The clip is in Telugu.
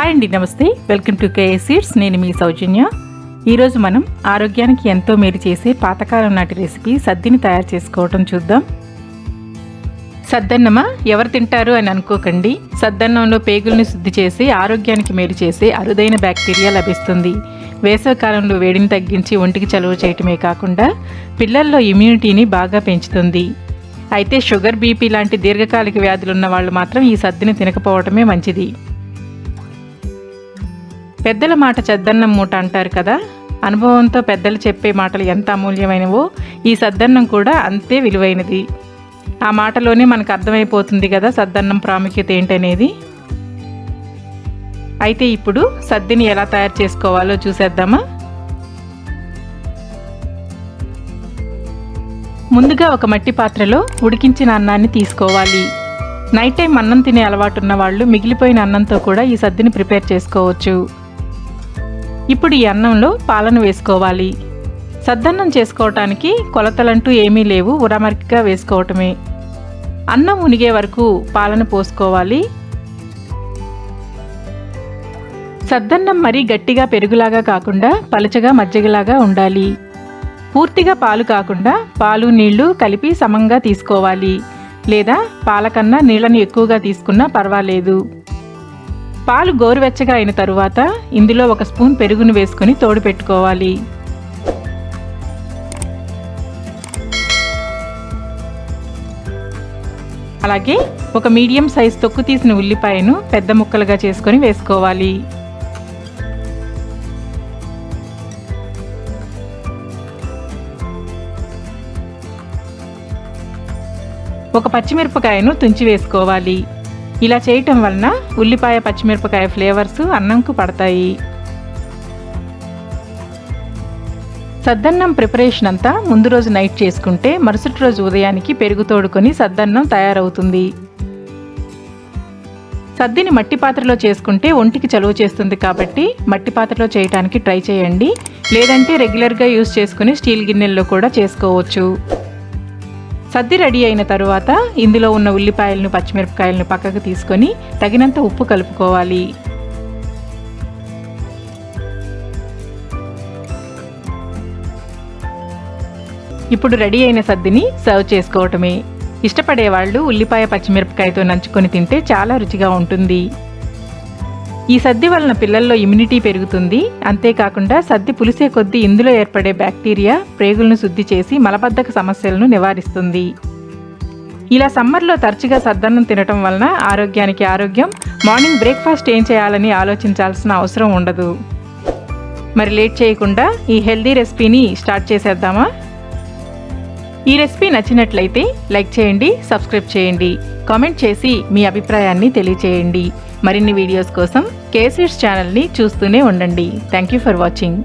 హాయ్ అండి, నమస్తే. Welcome to KA Seeds. నేను మీ సౌజన్య. ఈరోజు మనం ఆరోగ్యానికి ఎంతో మేలు చేసే పాతకాలం నాటి రెసిపీ సద్దిని తయారు చేసుకోవటం చూద్దాం. సద్దన్నమా ఎవరు తింటారు అని అనుకోకండి. సద్దన్నంలో పేగుల్ని శుద్ధి చేసి ఆరోగ్యానికి మేలు చేసే అరుదైన బ్యాక్టీరియా లభిస్తుంది. వేసవికాలంలో వేడిని తగ్గించి ఒంటికి చలువ చేయటమే కాకుండా పిల్లల్లో ఇమ్యూనిటీని బాగా పెంచుతుంది. అయితే షుగర్, బీపీ లాంటి దీర్ఘకాలిక వ్యాధులు ఉన్న వాళ్ళు మాత్రం ఈ సద్దిని తినకపోవటమే మంచిది. పెద్దల మాట చద్దన్నం మూట అంటారు కదా. అనుభవంతో పెద్దలు చెప్పే మాటలు ఎంత అమూల్యమైనవో ఈ సద్దన్నం కూడా అంతే విలువైనది. ఆ మాటలోనే మనకు అర్థమైపోతుంది కదా సద్దన్నం ప్రాముఖ్యత ఏంటనేది. అయితే ఇప్పుడు సద్దిని ఎలా తయారు చేసుకోవాలో చూసేద్దామా. ముందుగా ఒక మట్టి పాత్రలో ఉడికించిన అన్నాన్ని తీసుకోవాలి. నైట్ టైం అన్నం తినే అలవాటు ఉన్న వాళ్ళు మిగిలిపోయిన అన్నంతో కూడా ఈ సద్దిని ప్రిపేర్ చేసుకోవచ్చు. ఇప్పుడు ఈ అన్నంలో పాలను వేసుకోవాలి. సద్దన్నం చేసుకోవటానికి కొలతలంటూ ఏమీ లేవు, ఉరమరికగా వేసుకోవటమే. అన్నం ఉనిగే వరకు పాలను పోసుకోవాలి. సద్దన్నం మరీ గట్టిగా పెరుగులాగా కాకుండా పలచగా మజ్జిగలాగా ఉండాలి. పూర్తిగా పాలు కాకుండా పాలు నీళ్లు కలిపి సమంగా తీసుకోవాలి. లేదా పాల కన్నా నీళ్లను ఎక్కువగా తీసుకున్నా పర్వాలేదు. పాలు గోరువెచ్చగా అయిన తరువాత ఇందులో 1 స్పూన్ పెరుగును వేసుకుని తోడు పెట్టుకోవాలి. అలాగే ఒక మీడియం సైజ్ తొక్కు తీసిన ఉల్లిపాయను పెద్ద ముక్కలుగా చేసుకొని వేసుకోవాలి. ఒక పచ్చిమిరపకాయను తుంచి వేసుకోవాలి. ఇలా చేయటం వలన ఉల్లిపాయ, పచ్చిమిరపకాయ ఫ్లేవర్స్ అన్నంకు పడతాయి. సద్దన్నం ప్రిపరేషన్ అంతా ముందు రోజు నైట్ చేసుకుంటే మరుసటి రోజు ఉదయానికి పెరుగు తోడుకొని సద్దన్నం తయారవుతుంది. సద్దిని మట్టి పాత్రలో చేసుకుంటే ఒంటికి చలువ చేస్తుంది కాబట్టి మట్టి పాత్రలో చేయడానికి ట్రై చేయండి. లేదంటే రెగ్యులర్గా యూజ్ చేసుకుని స్టీల్ గిన్నెల్లో కూడా చేసుకోవచ్చు. సద్ది రెడీ అయిన తరువాత ఇందులో ఉన్న ఉల్లిపాయలను, పచ్చిమిరపకాయలను పక్కకు తీసుకొని తగినంత ఉప్పు కలుపుకోవాలి. ఇప్పుడు రెడీ అయిన సద్దిని సర్వ్ చేసుకోవటమే. ఇష్టపడేవాళ్ళు ఉల్లిపాయ, పచ్చిమిరపకాయతో నంచుకొని తింటే చాలా రుచిగా ఉంటుంది. ఈ సద్ది వలన పిల్లల్లో ఇమ్యూనిటీ పెరుగుతుంది. అంతేకాకుండా సద్ది పులిసే కొద్దీ ఇందులో ఏర్పడే బ్యాక్టీరియా ప్రేగులను శుద్ధి చేసి మలబద్ధక సమస్యలను నివారిస్తుంది. ఇలా సమ్మర్లో తరచుగా సద్దన్నం తినటం వలన ఆరోగ్యానికి ఆరోగ్యం. మార్నింగ్ బ్రేక్ఫాస్ట్ ఏం చేయాలని ఆలోచించాల్సిన అవసరం ఉండదు. మరి లేట్ చేయకుండా ఈ హెల్దీ రెసిపీని స్టార్ట్ చేసేద్దామా. ఈ రెసిపీ నచ్చినట్లయితే లైక్ చేయండి, సబ్స్క్రైబ్ చేయండి, కామెంట్ చేసి మీ అభిప్రాయాన్ని తెలియచేయండి. మరిన్ని వీడియోస్ కోసం కేఏ సీడ్స్ ఛానల్ని చూస్తూనే ఉండండి. Thank you for watching.